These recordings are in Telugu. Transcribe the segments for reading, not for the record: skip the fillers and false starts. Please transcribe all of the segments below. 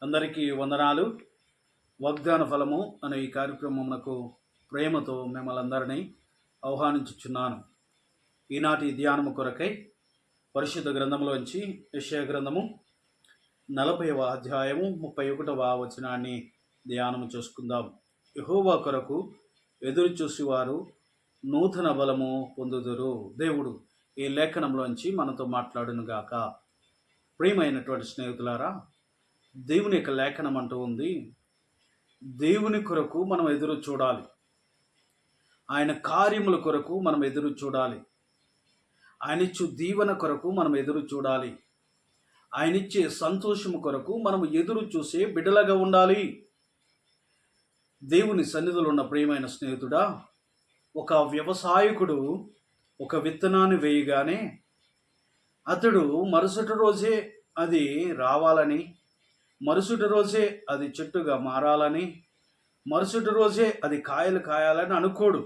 అందరికీ వందనాలు. వాగ్దాన ఫలము అనే ఈ కార్యక్రమమునకు ప్రేమతో మిమ్మల్ని అందరినీ ఆహ్వానించుచున్నాను. ఈనాటి ధ్యానము కొరకై పరిశుద్ధ గ్రంథంలోంచి యెషయా గ్రంథము 40వ అధ్యాయము 31వ వచనాన్ని ధ్యానము చేసుకుందాం. యెహోవా కొరకు ఎదురు చూసేవారు నూతన బలము పొందుదురు. దేవుడు ఈ లేఖనంలోంచి మనతో మాట్లాడును గాక. ప్రియమైనటువంటి స్నేహితులారా, దేవుని యొక్క లేఖనం అంటూ ఉంది, దేవుని కొరకు మనం ఎదురు చూడాలి. ఆయన కార్యముల కొరకు మనం ఎదురు చూడాలి. ఆయన ఇచ్చు దీవెన కొరకు మనం ఎదురు చూడాలి. ఆయన ఇచ్చే సంతోషము కొరకు మనం ఎదురు చూసే బిడ్డలుగా ఉండాలి. దేవుని సన్నిధిలో ఉన్న ప్రియమైన స్నేహితుడా, ఒక వ్యవసాయకుడు ఒక విత్తనాన్ని వేయగానే అతడు మరుసటి రోజే అది రావాలని, మరుసటి రోజే అది చెట్టుగా మారాలని, మరుసటి రోజే అది కాయలు కాయాలని అనుకోడు.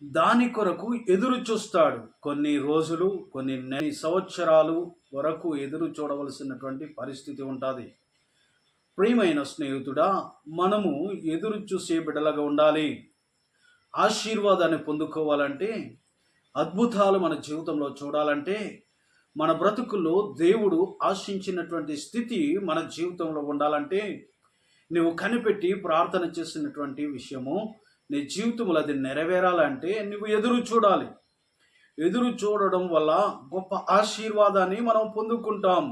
దాని కొరకు ఎదురు చూస్తాడు. కొన్ని రోజులు, కొన్ని సంవత్సరాలు వరకు ఎదురు చూడవలసినటువంటి పరిస్థితి ఉంటుంది. ప్రియమైన స్నేహితుడా, మనము ఎదురు చూసే బిడ్డలుగా ఉండాలి. ఆశీర్వాదాన్ని పొందుకోవాలంటే, అద్భుతాలు మన జీవితంలో చూడాలంటే, మన బ్రతుకుల్లో దేవుడు ఆశించినటువంటి స్థితి మన జీవితంలో ఉండాలంటే, నువ్వు కనిపెట్టి ప్రార్థన చేసినటువంటి విషయము నీ జీవితంలో అది నెరవేరాలంటే నువ్వు ఎదురు చూడాలి. ఎదురు చూడడం వల్ల గొప్ప ఆశీర్వాదాన్ని మనం పొందుకుంటాం.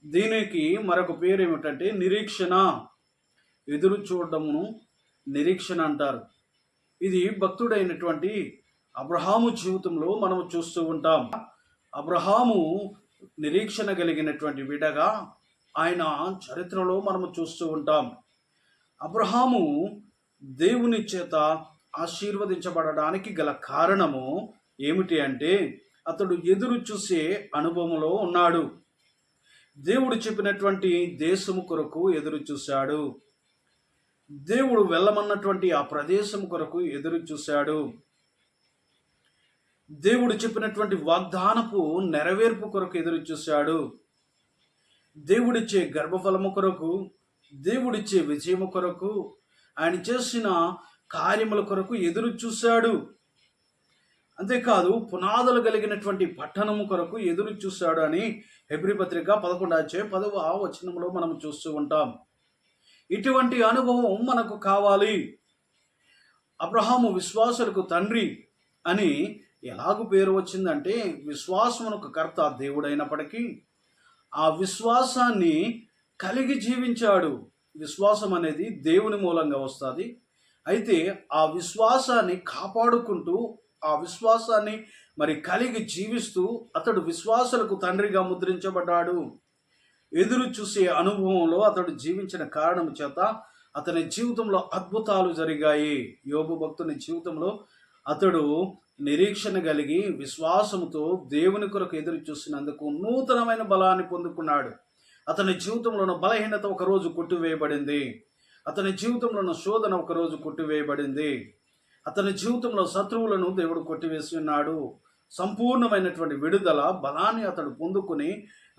దీనికి మరొక పేరు ఏమిటంటే నిరీక్షణ. ఎదురు చూడడమును నిరీక్షణ అంటారు. ఇది భక్తుడైనటువంటి అబ్రహాము జీవితంలో మనం చూస్తూ ఉంటాం. అబ్రహాము నిరీక్షణ కలిగినటువంటి విడగా ఆయన చరిత్రలో మనము చూస్తూ ఉంటాం. అబ్రహాము దేవుని చేత ఆశీర్వదించబడడానికి గల కారణము ఏమిటి అంటే, అతడు ఎదురు చూసే అనుభవంలో ఉన్నాడు. దేవుడు చెప్పినటువంటి దేశము కొరకు ఎదురు చూశాడు. దేవుడు వెళ్ళమన్నటువంటి ఆ ప్రదేశం కొరకు ఎదురు చూశాడు. దేవుడు చెప్పినటువంటి వాగ్దానపు నెరవేర్పు కొరకు ఎదురు చూశాడు. దేవుడిచ్చే గర్భఫలము కొరకు, దేవుడిచ్చే విజయము కొరకు, ఆయన చేసిన కార్యముల కొరకు ఎదురు చూశాడు. అంతేకాదు, పునాదులు కలిగినటువంటి పట్టణము కొరకు ఎదురు చూశాడు అని హెబ్రీ పత్రిక 11వ వచనంలో మనం చూస్తూ ఉంటాం. ఇటువంటి అనుభవం మనకు కావాలి. అబ్రహాము విశ్వాసులకు తండ్రి అని ఎలాగూ పేరు వచ్చిందంటే, విశ్వాసమునకు కర్త దేవుడైనప్పటికీ ఆ విశ్వాసాన్ని కలిగి జీవించాడు. విశ్వాసం అనేది దేవుని మూలంగా వస్తుంది. అయితే ఆ విశ్వాసాన్ని కాపాడుకుంటూ, ఆ విశ్వాసాన్ని కలిగి జీవిస్తూ అతడు విశ్వాసులకు తండ్రిగా ముద్రించబడ్డాడు. ఎదురు చూసే అనుభవంలో అతడు జీవించిన కారణం చేత అతని జీవితంలో అద్భుతాలు జరిగాయి. యోబు భక్తుని జీవితంలో అతడు నిరీక్షణ కలిగి విశ్వాసముతో దేవుని కొరకు ఎదురు చూసినందుకు నూతనమైన బలాన్ని పొందుకున్నాడు. అతని జీవితంలో ఉన్న బలహీనత ఒకరోజు కొట్టివేయబడింది. అతని జీవితంలో ఉన్న శోధన ఒకరోజు కొట్టివేయబడింది. అతని జీవితంలో శత్రువులను దేవుడు కొట్టివేసి ఉన్నాడు. సంపూర్ణమైనటువంటి విడుదల బలాన్ని అతడు పొందుకుని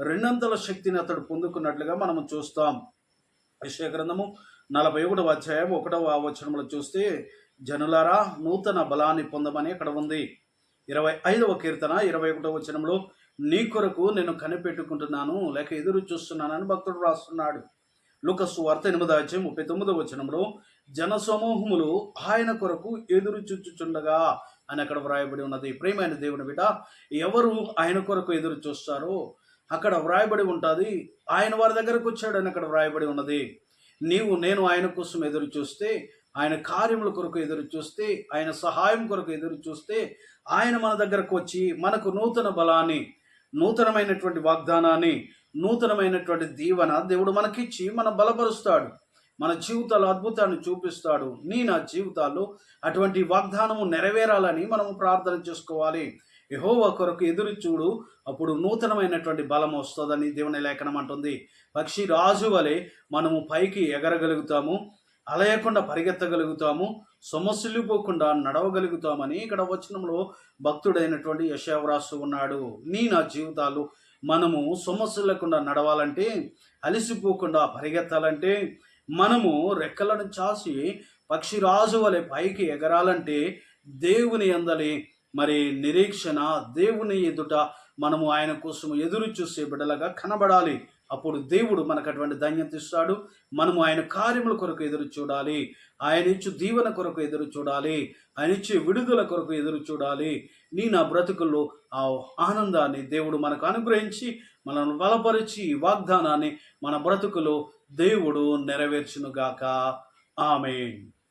రెండంతల శక్తిని అతడు పొందుకున్నట్లుగా మనం చూస్తాం. యెషయా గ్రంథము 41వ అధ్యాయం 1వ వచనంలో చూస్తే, జనులారా నూతన బలాన్ని పొందమని అక్కడ ఉంది. 25వ కీర్తన 21వ వచనంలో, నీ కొరకు నేను కనిపెట్టుకుంటున్నాను లేక ఎదురు చూస్తున్నానని భక్తుడు రాస్తున్నాడు. లూకా సువార్త 8వ అధ్యాయం 39వ వచనంలో, జనసమూహములు ఆయన కొరకు ఎదురు చూచుచుండగా అని అక్కడ వ్రాయబడి ఉన్నది. ప్రియమైన దేవుని బిడ్డ, ఎవరు ఆయన కొరకు ఎదురు చూస్తారో అక్కడ వ్రాయబడి ఉంటుంది, ఆయన వారి దగ్గరకు వచ్చాడని అక్కడ వ్రాయబడి ఉన్నది. నీవు నేను ఆయన కోసం ఎదురు చూస్తే, ఆయన కార్యముల కొరకు ఎదురు చూస్తే, ఆయన సహాయం కొరకు ఎదురు చూస్తే, ఆయన మన దగ్గరకు వచ్చి మనకు నూతన బలాన్ని, నూతనమైనటువంటి వాగ్దానాన్ని, నూతనమైనటువంటి దీవెన దేవుడు మనకిచ్చి మనం బలపరుస్తాడు. మన జీవితాల్లో అద్భుతాన్ని చూపిస్తాడు. నా జీవితాల్లో అటువంటి వాగ్దానము నెరవేరాలని మనము ప్రార్థన చేసుకోవాలి. యెహోవా కొరకు ఎదురు చూడు, అప్పుడు నూతనమైనటువంటి బలం వస్తుందని దేవుని లేఖనం అంటుంది. పక్షి రాజు వలె మనము పైకి ఎగరగలుగుతాము, అలయకుండా పరిగెత్తగలుగుతాము, సొమ్మసిల్లిపోకుండా నడవగలుగుతామని ఇక్కడ వచనంలో భక్తుడైనటువంటి యెషయా వ్రాస్తూ ఉన్నాడు. నా జీవితాలు మనము సమస్యలు లేకుండా నడవాలంటే, అలసిపోకుండా పరిగెత్తాలంటే, మనము రెక్కలను చాచి పక్షిరాజు వలె పైకి ఎగరాలంటే, దేవుని యందలి మరి నిరీక్షణ, దేవుని ఎదుట మనము ఆయన కోసం ఎదురు చూసే బిడ్డలుగా కనబడాలి. అప్పుడు దేవుడు మనకు అటువంటి ధన్యత ఇస్తాడు. మనము ఆయన కార్యముల కొరకు ఎదురు చూడాలి. ఆయన ఇచ్చు దీవెన కొరకు ఎదురు చూడాలి. ఆయన ఇచ్చే విడుదల కొరకు ఎదురు చూడాలి. నా బ్రతుకుల్లో ఆ ఆనందాన్ని దేవుడు మనకు అనుగ్రహించి, మనల్ని బలపరిచి, ఈ వాగ్దానాన్ని మన బ్రతుకులో దేవుడు నెరవేర్చునుగాక. ఆమేన్.